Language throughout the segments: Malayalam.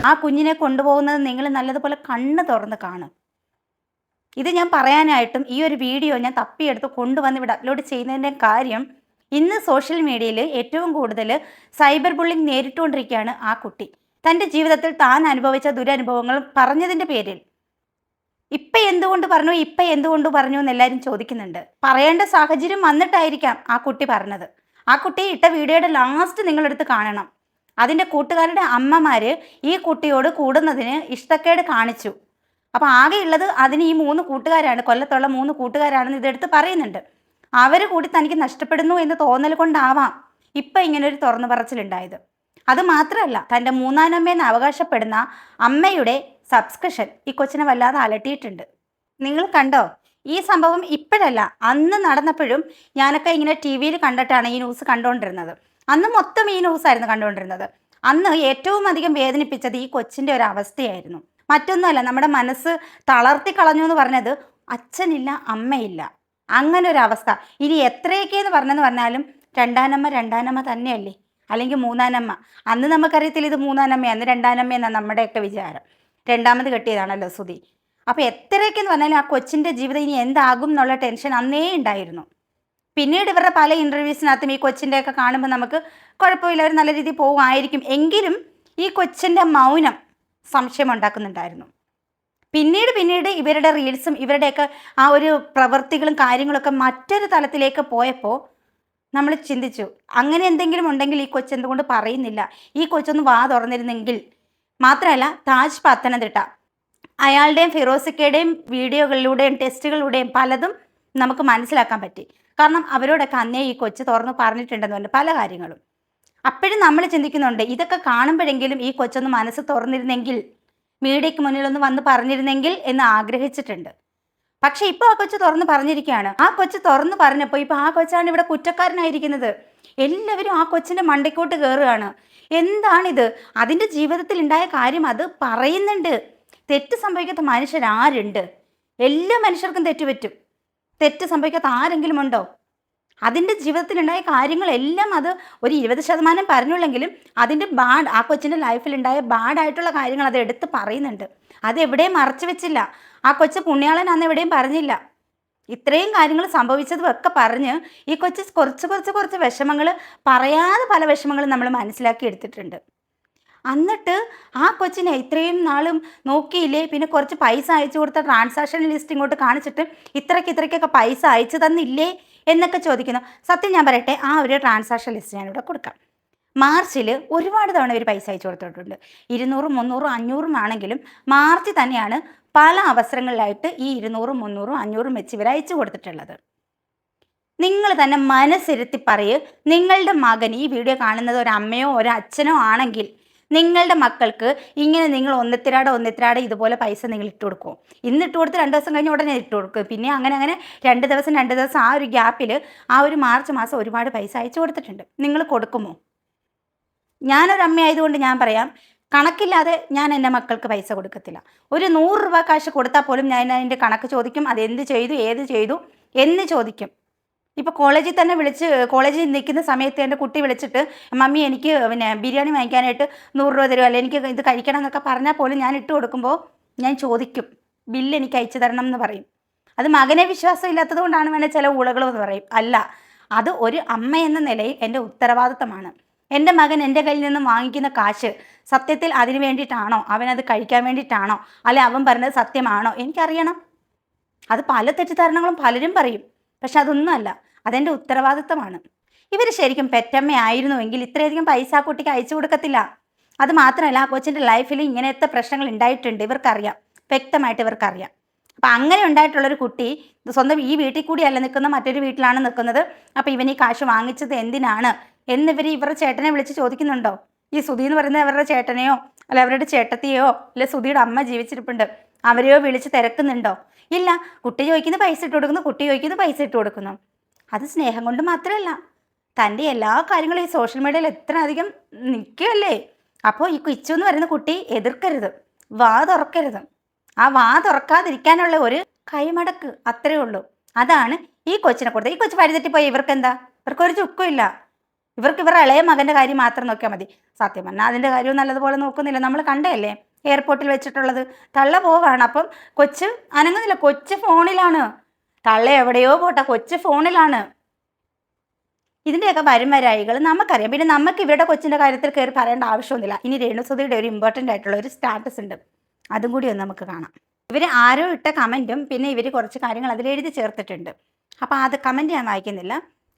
ആ കുഞ്ഞിനെ കൊണ്ടുപോകുന്നത് നിങ്ങൾ നല്ലതുപോലെ കണ്ണ് തുറന്ന് കാണും. ഇത് ഞാൻ പറയാനായിട്ടും ഈ ഒരു വീഡിയോ ഞാൻ തപ്പിയെടുത്ത് കൊണ്ടുവന്ന് ഇവിടെ അപ്ലോഡ് ചെയ്യുന്നതിൻ്റെ കാര്യം, ഇന്ന് സോഷ്യൽ മീഡിയയിൽ ഏറ്റവും കൂടുതൽ സൈബർ ബുള്ളിങ് നേരിട്ടുകൊണ്ടിരിക്കുകയാണ് ആ കുട്ടി. തൻ്റെ ജീവിതത്തിൽ താൻ അനുഭവിച്ച ദുരനുഭവങ്ങൾ പറഞ്ഞതിൻ്റെ പേരിൽ ഇപ്പം എന്തുകൊണ്ട് പറഞ്ഞു എന്ന് എല്ലാവരും ചോദിക്കുന്നുണ്ട്. പറയേണ്ട സാഹചര്യം വന്നിട്ടായിരിക്കാം ആ കുട്ടി പറഞ്ഞത്. ആ കുട്ടി ഇട്ട വീഡിയോയുടെ ലാസ്റ്റ് നിങ്ങളെടുത്ത് കാണണം. അതിൻ്റെ കൂട്ടുകാരുടെ അമ്മമാർ ഈ കുട്ടിയോട് കൂടുന്നതിന് ഇഷ്ടക്കേട് കാണിച്ചു. അപ്പോൾ ആകെയുള്ളത് അതിന് ഈ 3 കൂട്ടുകാരാണ്, കൊല്ലത്തുള്ള 3 കൂട്ടുകാരാണെന്ന് ഇതെടുത്ത് പറയുന്നുണ്ട്. അവർ കൂടി തനിക്ക് നഷ്ടപ്പെടുന്നു എന്ന് തോന്നൽ കൊണ്ടാവാം ഇപ്പം ഇങ്ങനൊരു തുറന്നു പറച്ചിലുണ്ടായത്. അത് മാത്രമല്ല, തൻ്റെ മൂന്നാനമ്മയെന്ന് അവകാശപ്പെടുന്ന അമ്മയുടെ സബ്സ്ക്രിപ്ഷൻ ഈ കൊച്ചിനെ വല്ലാതെ അലട്ടിയിട്ടുണ്ട്. നിങ്ങൾ കണ്ടോ? ഈ സംഭവം ഇപ്പോഴല്ല, അന്ന് നടന്നപ്പോഴും ഞാനൊക്കെ ഇങ്ങനെ ടി വിയിൽ കണ്ടിട്ടാണ് ഈ ന്യൂസ് കണ്ടുകൊണ്ടിരുന്നത്. അന്ന് മൊത്തം ഈ ന്യൂസായിരുന്നു കണ്ടുകൊണ്ടിരുന്നത്. അന്ന് ഏറ്റവും അധികം വേദനിപ്പിച്ചത് ഈ കൊച്ചിൻ്റെ ഒരു അവസ്ഥയായിരുന്നു. മറ്റൊന്നുമല്ല, നമ്മുടെ മനസ്സ് തളർത്തി കളഞ്ഞു എന്ന് പറഞ്ഞത് അച്ഛനില്ല അമ്മയില്ല, അങ്ങനെ ഒരു അവസ്ഥ. ഇനി എത്രയൊക്കെയെന്ന് പറഞ്ഞാലും രണ്ടാനമ്മ തന്നെയല്ലേ, അല്ലെങ്കിൽ മൂന്നാനമ്മ. അന്ന് നമുക്കറിയത്തില്ല ഇത് മൂന്നാനമ്മ, അന്ന് രണ്ടാനമ്മയെന്നാണ് നമ്മുടെയൊക്കെ വിചാരം. രണ്ടാമത് കെട്ടിയതാണല്ലോ സുധി. അപ്പോൾ എത്രയൊക്കെയെന്ന് പറഞ്ഞാലും ആ കൊച്ചിൻ്റെ ജീവിതം ഇനി എന്താകും എന്നുള്ള ടെൻഷൻ അന്നേ ഉണ്ടായിരുന്നു. പിന്നീട് ഇവരുടെ പല ഇൻ്റർവ്യൂസിനകത്തും ഈ കൊച്ചിൻ്റെയൊക്കെ കാണുമ്പോൾ നമുക്ക് കുഴപ്പമില്ല, അവർ നല്ല രീതിയിൽ പോകുമായിരിക്കും. എങ്കിലും ഈ കൊച്ചിൻ്റെ മൗനം സംശയം ഉണ്ടാക്കുന്നുണ്ടായിരുന്നു. പിന്നീട് ഇവരുടെ റീൽസും ഇവരുടെയൊക്കെ ആ ഒരു പ്രവൃത്തികളും കാര്യങ്ങളൊക്കെ മറ്റൊരു തലത്തിലേക്ക് പോയപ്പോൾ നമ്മൾ ചിന്തിച്ചു, അങ്ങനെ എന്തെങ്കിലും ഉണ്ടെങ്കിൽ ഈ കൊച്ചെന്തുകൊണ്ട് പറയുന്നില്ല, ഈ കൊച്ചൊന്ന് വാ തുറന്നിരുന്നെങ്കിൽ. മാത്രമല്ല, താജ് പത്തനംതിട്ട അയാളുടെയും ഫിറോസിക്കയുടെയും വീഡിയോകളിലൂടെയും ടെസ്റ്റുകളിലൂടെയും പലതും നമുക്ക് മനസ്സിലാക്കാൻ പറ്റി. കാരണം അവരോടൊക്കെ അന്നേ ഈ കൊച്ച് തുറന്ന് പറഞ്ഞിട്ടുണ്ടെന്ന് പറഞ്ഞു പല കാര്യങ്ങളും. അപ്പോഴും നമ്മൾ ചിന്തിക്കുന്നുണ്ട്, ഇതൊക്കെ കാണുമ്പോഴെങ്കിലും ഈ കൊച്ചൊന്ന് മനസ്സ് തുറന്നിരുന്നെങ്കിൽ, മീഡിയയ്ക്ക് മുന്നിലൊന്ന് വന്ന് പറഞ്ഞിരുന്നെങ്കിൽ എന്ന് ആഗ്രഹിച്ചിട്ടുണ്ട്. പക്ഷെ ഇപ്പോൾ ആ കൊച്ച് തുറന്ന് പറഞ്ഞിരിക്കുകയാണ്. ആ കൊച്ച് തുറന്ന് പറഞ്ഞപ്പോൾ ഇപ്പോൾ ആ കൊച്ചാണ് ഇവിടെ കുറ്റക്കാരനായിരിക്കുന്നത്. എല്ലാവരും ആ കൊച്ചിൻ്റെ മണ്ടയ്ക്കോട്ട് കയറുകയാണ്. എന്താണിത്? അതിൻ്റെ ജീവിതത്തിൽ ഉണ്ടായ കാര്യം അത് പറയുന്നുണ്ട്. തെറ്റ് സംഭവിക്കാത്ത മനുഷ്യരാരുണ്ട്? എല്ലാ മനുഷ്യർക്കും തെറ്റുപറ്റും. തെറ്റ് സംഭവിക്കാത്ത ആരെങ്കിലും ഉണ്ടോ? അതിൻ്റെ ജീവിതത്തിലുണ്ടായ കാര്യങ്ങളെല്ലാം അത് ഒരു 20% പറഞ്ഞുള്ളെങ്കിലും അതിൻ്റെ ആ കൊച്ചിൻ്റെ ലൈഫിലുണ്ടായ ബാഡായിട്ടുള്ള കാര്യങ്ങൾ അത് എടുത്ത് പറയുന്നുണ്ട്. അതെവിടെയും മറച്ചു വെച്ചില്ല. ആ കൊച്ച് പുണ്യാളനാന്ന് എവിടെയും പറഞ്ഞില്ല. ഇത്രയും കാര്യങ്ങൾ സംഭവിച്ചതും ഒക്കെ പറഞ്ഞ് ഈ കൊച്ച് കുറച്ച് വിഷമങ്ങൾ പറയാതെ പല വിഷമങ്ങളും നമ്മൾ മനസ്സിലാക്കി എടുത്തിട്ടുണ്ട്. എന്നിട്ട് ആ കൊച്ചിനെ ഇത്രയും നാളും നോക്കിയില്ലേ, പിന്നെ കുറച്ച് പൈസ അയച്ചു കൊടുത്ത ട്രാൻസാക്ഷൻ ലിസ്റ്റ് ഇങ്ങോട്ട് കാണിച്ചിട്ട് ഇത്രയ്ക്കൊക്കെ പൈസ അയച്ചു തന്നില്ലേ എന്നൊക്കെ ചോദിക്കുന്നു. സത്യം ഞാൻ പറയട്ടെ, ആ ഒരു ട്രാൻസാക്ഷൻ ലിസ്റ്റ് ഞാനിവിടെ കൊടുക്കാം. മാർച്ചിൽ ഒരുപാട് തവണ ഇവർ പൈസ അയച്ചു കൊടുത്തിട്ടുണ്ട്. 200, 300, 500 ആണെങ്കിലും മാർച്ച് തന്നെയാണ് പല അവസരങ്ങളിലായിട്ട് ഈ 200, 300, 500 വെച്ച് ഇവർ അയച്ചു കൊടുത്തിട്ടുള്ളത്. നിങ്ങൾ തന്നെ മനസ്സിരുത്തി പറയൂ, നിങ്ങളുടെ മകൻ ഈ വീഡിയോ കാണുന്നത് ഒരു അമ്മയോ ഒരു അച്ഛനോ ആണെങ്കിൽ നിങ്ങളുടെ മക്കൾക്ക് ഇങ്ങനെ നിങ്ങൾ ഒന്നിത്തിരാടെ ഇതുപോലെ പൈസ നിങ്ങൾ ഇട്ട് കൊടുക്കുമോ? ഇന്ന് ഇട്ട് കൊടുത്ത് 2 ദിവസം കഴിഞ്ഞ് ഉടനെ ഇട്ട് കൊടുക്കും. പിന്നെ അങ്ങനെ 2 ദിവസം ആ ഒരു ഗ്യാപ്പിൽ ആ ഒരു മാർച്ച് മാസം ഒരുപാട് പൈസ അയച്ചു കൊടുത്തിട്ടുണ്ട്. നിങ്ങൾ കൊടുക്കുമോ? ഞാനൊരു അമ്മയായതുകൊണ്ട് ഞാൻ പറയാം, കണക്കില്ലാതെ ഞാൻ എൻ്റെ മക്കൾക്ക് പൈസ കൊടുക്കത്തില്ല. ഒരു 100 രൂപ കാശ് കൊടുത്താൽ പോലും ഞാൻ അതിൻ്റെ കണക്ക് ചോദിക്കും. അതെന്ത് ചെയ്തു, ഏത് ചെയ്തു എന്ന് ചോദിക്കും. ഇപ്പോൾ കോളേജിൽ തന്നെ കോളേജിൽ നിൽക്കുന്ന സമയത്ത് എൻ്റെ കുട്ടി വിളിച്ചിട്ട്, മമ്മി എനിക്ക് ബിരിയാണി വാങ്ങിക്കാനായിട്ട് 100 രൂപ തരുമോ, അല്ലെങ്കിൽ എനിക്ക് ഇത് കഴിക്കണം എന്നൊക്കെ പറഞ്ഞാൽ പോലും ഞാൻ ഇട്ട് കൊടുക്കുമ്പോൾ ഞാൻ ചോദിക്കും, ബില്ല് എനിക്ക് അയച്ചു തരണം എന്ന് പറയും. അത് മകനെ വിശ്വാസം ഇല്ലാത്തത് കൊണ്ടാണ് വേണേൽ ചില ഊളകളെന്ന് പറയും. അല്ല, അത് ഒരു അമ്മ എന്ന നിലയിൽ എൻ്റെ ഉത്തരവാദിത്തമാണ്. എൻ്റെ മകൻ എൻ്റെ കയ്യിൽ നിന്നും വാങ്ങിക്കുന്ന കാശ് സത്യത്തിൽ അതിന് വേണ്ടിയിട്ടാണോ, അവനത് കഴിക്കാൻ വേണ്ടിയിട്ടാണോ, അല്ലെ അവൻ പറഞ്ഞത് സത്യമാണോ എനിക്കറിയണം. അത് പല തെറ്റിദ്ധാരണകളും പലരും പറയും. പക്ഷെ അതൊന്നുമല്ല, അതെൻ്റെ ഉത്തരവാദിത്തമാണ്. ഇവർ ശരിക്കും പെറ്റമ്മയായിരുന്നുവെങ്കിൽ ഇത്രയധികം പൈസ ആ കുട്ടിക്ക് അയച്ചു കൊടുക്കത്തില്ല. അത് മാത്രമല്ല, ആ കൊച്ചിൻ്റെ ലൈഫിൽ ഇങ്ങനത്തെ പ്രശ്നങ്ങൾ ഉണ്ടായിട്ടുണ്ട്, ഇവർക്കറിയാം, വ്യക്തമായിട്ട് ഇവർക്കറിയാം. അപ്പം അങ്ങനെ ഉണ്ടായിട്ടുള്ളൊരു കുട്ടി സ്വന്തം ഈ വീട്ടിൽ കൂടിയല്ല നിൽക്കുന്ന, മറ്റൊരു വീട്ടിലാണ് നിൽക്കുന്നത്. അപ്പം ഇവൻ ഈ കാശ് വാങ്ങിച്ചത് എന്തിനാണ് എന്നിവർ ഇവരുടെ ചേട്ടനെ വിളിച്ച് ചോദിക്കുന്നുണ്ടോ? ഈ സുധി എന്ന് പറയുന്നത് അവരുടെ ചേട്ടനെയോ അല്ല അവരുടെ ചേട്ടത്തിയോ അല്ലെ സുധിയുടെ അമ്മ ജീവിച്ചിരിപ്പുണ്ട്, അവരെയോ വിളിച്ച് തിരക്കുന്നുണ്ടോ? ഇല്ല. കുട്ടി ചോദിക്കുന്ന പൈസ ഇട്ട് കൊടുക്കുന്നു, കുട്ടി ചോദിക്കുന്ന പൈസ ഇട്ട് കൊടുക്കുന്നു. അത് സ്നേഹം കൊണ്ട് മാത്രമല്ല, തൻ്റെ എല്ലാ കാര്യങ്ങളും ഈ സോഷ്യൽ മീഡിയയിൽ എത്ര അധികം നിൽക്കുകയല്ലേ. അപ്പോൾ ഈ കിച്ചു എന്ന് പറയുന്ന കുട്ടി എതിർക്കരുത്, വാ തുറക്കരുത്. ആ വാ തുറക്കാതിരിക്കാനുള്ള ഒരു കൈമടക്ക് അത്രയേ ഉള്ളൂ. അതാണ് ഈ കൊച്ചിനെ കൊടുത്തത്. ഈ കൊച്ചു വഴിതെറ്റിപ്പോയി ഇവർക്കെന്താ? ഇവർക്കൊരു ചുക്കുമില്ല. ഇവർക്ക് ഇവരുടെ ഇളയ മകൻ്റെ കാര്യം മാത്രം നോക്കിയാൽ മതി. സത്യം പറഞ്ഞാൽ അതിൻ്റെ കാര്യവും നല്ലതുപോലെ നോക്കുന്നില്ല. നമ്മൾ കണ്ടല്ലേ എയർപോർട്ടിൽ വെച്ചിട്ടുള്ളത്. തള്ള പോവാണ്, അപ്പം കൊച്ച് അനങ്ങുന്നില്ല, കൊച്ച് ഫോണിലാണ്. തള്ള എവിടെയോ പോട്ടെ, കൊച്ച് ഫോണിലാണ്. ഇതിൻ്റെയൊക്കെ വരുംവരായികൾ നമുക്കറിയാം. പിന്നെ നമുക്ക് ഇവരുടെ കൊച്ചിൻ്റെ കാര്യത്തിൽ കയറി പറയേണ്ട ആവശ്യമൊന്നുമില്ല. ഇനി രേണുസുധിയുടെ ഒരു ഇമ്പോർട്ടൻ്റ് ആയിട്ടുള്ള ഒരു സ്റ്റാറ്റസ് ഉണ്ട്, അതും കൂടി ഒന്ന് നമുക്ക് കാണാം. ഇവർ ആരോ ഇട്ട കമൻറ്റും പിന്നെ ഇവർ കുറച്ച് കാര്യങ്ങൾ അതിലെഴുതി ചേർത്തിട്ടുണ്ട്. അപ്പോൾ അത് കമൻറ്റ് ഞാൻ വായിക്കുന്നില്ല,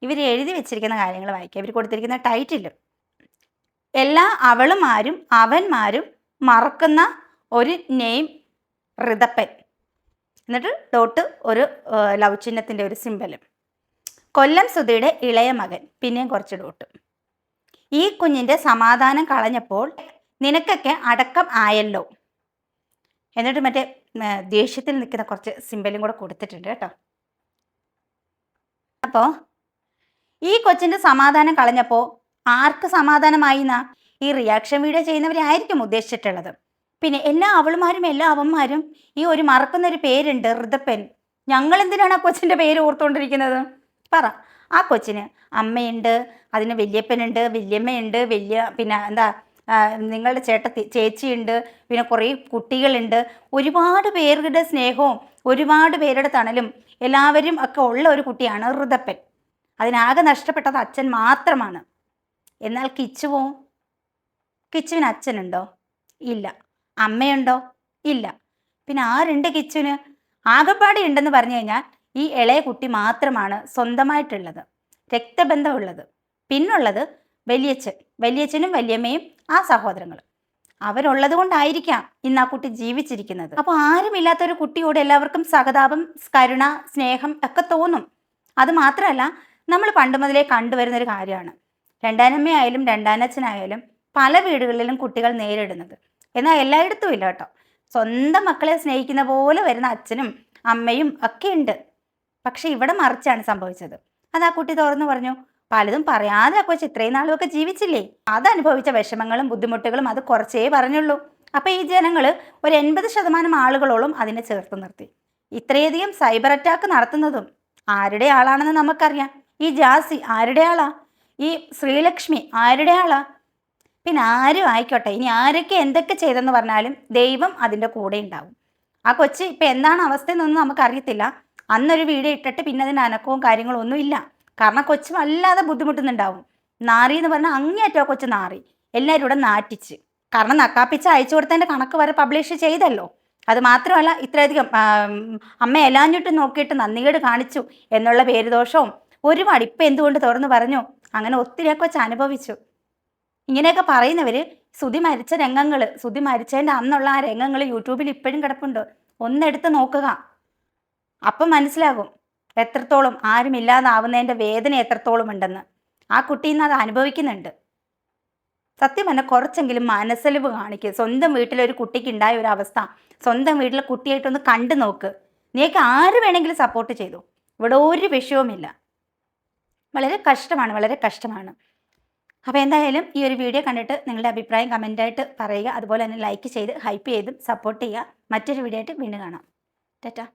ഇവർ എഴുതി വെച്ചിരിക്കുന്ന കാര്യങ്ങൾ വായിക്കുക. ഇവർ കൊടുത്തിരിക്കുന്ന ടൈറ്റിൽ, എല്ലാ അവളുമാരും അവന്മാരും മറക്കുന്ന ഒരു നെയിം ഋതപ്പൻ, എന്നിട്ട് ഡോട്ട് ഒരു ലവ് ചിഹ്നത്തിൻ്റെ ഒരു സിമ്പലും, കൊല്ലം സുധിയുടെ ഇളയ മകൻ, പിന്നെയും കുറച്ച് ഡോട്ട്. ഈ കുഞ്ഞിൻ്റെ സമാധാനം കളഞ്ഞപ്പോൾ നിനക്കൊക്കെ അടക്കം ആയല്ലോ, എന്നിട്ട് മറ്റേ ദേഷ്യത്തിൽ നിൽക്കുന്ന കുറച്ച് സിമ്പലും കൂടെ കൊടുത്തിട്ടുണ്ട് കേട്ടോ. അപ്പോൾ ഈ കൊച്ചിൻ്റെ സമാധാനം കളഞ്ഞപ്പോൾ ആർക്ക് സമാധാനമായി എന്നാ? ഈ റിയാക്ഷൻ വീഡിയോ ചെയ്യുന്നവരെ ആയിരിക്കും ഉദ്ദേശിച്ചിട്ടുള്ളത്. പിന്നെ എല്ലാ അവളുമാരും എല്ലാ അവന്മാരും ഈ ഒരു മറക്കുന്നൊരു പേരുണ്ട് ഋതപ്പൻ. ഞങ്ങൾ എന്തിനാണ് ആ കൊച്ചിൻ്റെ പേര് ഓർത്തുകൊണ്ടിരിക്കുന്നത്? പറ. ആ കൊച്ചിന് അമ്മയുണ്ട്, അതിന് വല്യപ്പനുണ്ട്, വല്യമ്മയുണ്ട്, പിന്നെ എന്താ നിങ്ങളുടെ ചേച്ചിയുണ്ട്, പിന്നെ കുറേ കുട്ടികളുണ്ട്, ഒരുപാട് പേരുടെ സ്നേഹവും ഒരുപാട് പേരുടെ തണലും എല്ലാവരും ഒക്കെ ഉള്ള ഒരു കുട്ടിയാണ് ഋതപ്പൻ. അതിനാകെ നഷ്ടപ്പെട്ടത് അച്ഛൻ മാത്രമാണ്. എന്നാൽ കിച്ചുവോ? കിച്ചുവിന് അച്ഛനുണ്ടോ? ഇല്ല. അമ്മയുണ്ടോ? ഇല്ല. പിന്നെ ആരുണ്ട് കിച്ചുവിന്? ആകപ്പാടെ ഉണ്ടെന്ന് പറഞ്ഞു കഴിഞ്ഞാൽ ഈ ഇളയ കുട്ടി മാത്രമാണ് സ്വന്തമായിട്ടുള്ളത്, രക്തബന്ധമുള്ളത്. പിന്നുള്ളത് വലിയച്ഛനും വല്യമ്മയും ആ സഹോദരങ്ങളും. അവരുള്ളത് കൊണ്ടായിരിക്കാം ഇന്ന് ആ കുട്ടി ജീവിച്ചിരിക്കുന്നത്. അപ്പോൾ ആരുമില്ലാത്തൊരു കുട്ടിയോട് എല്ലാവർക്കും സഹതാപം, കരുണ, സ്നേഹം ഒക്കെ തോന്നും. അത് മാത്രമല്ല, നമ്മൾ പണ്ട് മുതലേ കണ്ടുവരുന്നൊരു കാര്യമാണ്, രണ്ടാനമ്മയായാലും രണ്ടാനച്ഛനായാലും പല വീടുകളിലും കുട്ടികൾ നേരിടുന്നത്. എന്നാൽ എല്ലായിടത്തും ഇല്ല കേട്ടോ. സ്വന്തം മക്കളെ സ്നേഹിക്കുന്ന പോലെ വരുന്ന അച്ഛനും അമ്മയും ഒക്കെ ഉണ്ട്. പക്ഷെ ഇവിടെ മറിച്ചാണ് സംഭവിച്ചത്. അത് ആ കുട്ടി തുറന്നു പറഞ്ഞു. പലതും പറയാതെ ആ കൊച്ച് ഇത്രയും നാളുമൊക്കെ ജീവിച്ചില്ലേ, അതനുഭവിച്ച വിഷമങ്ങളും ബുദ്ധിമുട്ടുകളും അത് കുറച്ചേ പറഞ്ഞുള്ളൂ. അപ്പം ഈ ജനങ്ങൾ ഒരു 80% ആളുകളോളം അതിനെ ചേർത്ത് നിർത്തി. ഇത്രയധികം സൈബർ അറ്റാക്ക് നടത്തുന്നതും ആരുടെ ആളാണെന്ന് നമുക്കറിയാം. ഈ ജാസി ആരുടെ ആളാ? ഈ ശ്രീലക്ഷ്മി ആരുടെ ആളാ? പിന്നെ ആരും ആയിക്കോട്ടെ, ഇനി ആരൊക്കെ എന്തൊക്കെ ചെയ്തെന്ന് പറഞ്ഞാലും ദൈവം അതിൻ്റെ കൂടെ ഉണ്ടാവും. ആ കൊച്ച് ഇപ്പം എന്താണ് അവസ്ഥയെന്നൊന്നും നമുക്കറിയത്തില്ല. അന്നൊരു വീഡിയോ ഇട്ടിട്ട് പിന്നെ അതിൻ്റെ അനക്കവും കാര്യങ്ങളും ഒന്നും ഇല്ല. കാരണം കൊച്ച് വല്ലാതെ ബുദ്ധിമുട്ടുന്നുണ്ടാവും. നാറി എന്ന് പറഞ്ഞാൽ അങ്ങേയറ്റോ കൊച്ച് നാറി, എല്ലാവരും ഇവിടെ നാറ്റിച്ച്. കാരണം നക്കാപ്പിച്ച് അയച്ചു കൊടുത്തതിൻ്റെ കണക്ക് വരെ പബ്ലിഷ് ചെയ്തല്ലോ. അത് മാത്രമല്ല, ഇത്രയധികം അമ്മ എല്ലാഞ്ഞിട്ടും നോക്കിയിട്ട് നന്ദികേട് കാണിച്ചു എന്നുള്ള പേരുദോഷവും ഒരുപാട്. ഇപ്പം എന്തുകൊണ്ട് തുറന്നു പറഞ്ഞു? അങ്ങനെ ഒത്തിരിയൊക്കെ വെച്ച് അനുഭവിച്ചു. ഇങ്ങനെയൊക്കെ പറയുന്നവർ സുധി മരിച്ച രംഗങ്ങൾ, സുധി മരിച്ചതിൻ്റെ അന്നുള്ള ആ രംഗങ്ങൾ യൂട്യൂബിൽ ഇപ്പോഴും കിടപ്പുണ്ട്. ഒന്നെടുത്ത് നോക്കുക, അപ്പം മനസ്സിലാകും എത്രത്തോളം ആരും ഇല്ലാതാവുന്നതിൻ്റെ വേദന എത്രത്തോളം ഉണ്ടെന്ന്. ആ കുട്ടി ഇന്ന് അത് അനുഭവിക്കുന്നുണ്ട്. സത്യം പറഞ്ഞാൽ കുറച്ചെങ്കിലും മനസ്സലിവ് കാണിക്കുക. സ്വന്തം വീട്ടിലൊരു കുട്ടിക്ക് ഉണ്ടായ ഒരു അവസ്ഥ സ്വന്തം വീട്ടിലെ കുട്ടിയായിട്ടൊന്ന് കണ്ടു നോക്ക്. നീക്ക് ആര് വേണമെങ്കിലും സപ്പോർട്ട് ചെയ്തു, ഇവിടെ ഒരു വിഷയവുമില്ല. വളരെ കഷ്ടമാണ്, വളരെ കഷ്ടമാണ്. അപ്പോൾ എന്തായാലും ഈ ഒരു വീഡിയോ കണ്ടിട്ട് നിങ്ങളുടെ അഭിപ്രായം കമൻ്റായിട്ട് പറയുക. അതുപോലെ തന്നെ ലൈക്ക് ചെയ്ത് ഹൈപ്പ് ചെയ്തും സപ്പോർട്ട് ചെയ്യുക. മറ്റൊരു വീഡിയോ ആയിട്ട് വീണ്ടും കാണാം. ടാറ്റാ.